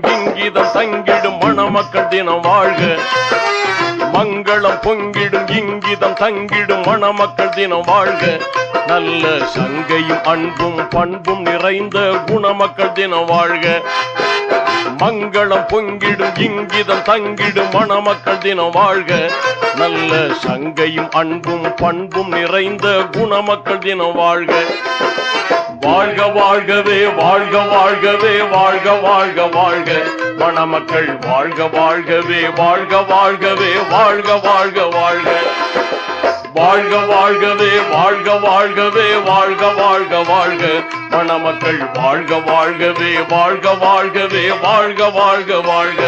இங்கிதம் தங்கிடும் மணமக்கள் தினம் வாழ்க. மங்களம் பொங்கிடும் இங்கிதம் தங்கிடும் மணமக்கள் தினம் வாழ்க. நல்ல சங்கையும் அன்பும் பண்பும் நிறைந்த குணமக்கள் தினம் வாழ்க. மங்களம் பொங்கிடும் இங்கிதம் தங்கிடும் மணமக்கள் தினம் வாழ்க. நல்ல சங்கையும் அன்பும் பண்பும் நிறைந்த குணமக்கள் தினம் வாழ்க. வாழ்க வாழ்கவே வாழ்க வாழ்கவே வாழ்க வாழ்க வாழ்க. மணமக்கள் வாழ்க வாழ்கவே வாழ்க வாழ்கவே வாழ்க வாழ்க வாழ்க. வாழ்க வாழ்கவே வாழ்க வாழ்கவே வாழ்க வாழ்க வாழ்க. மணமக்கள் வாழ்க வாழ்கவே வாழ்க வாழ்கவே வாழ்க வாழ்க வாழ்க.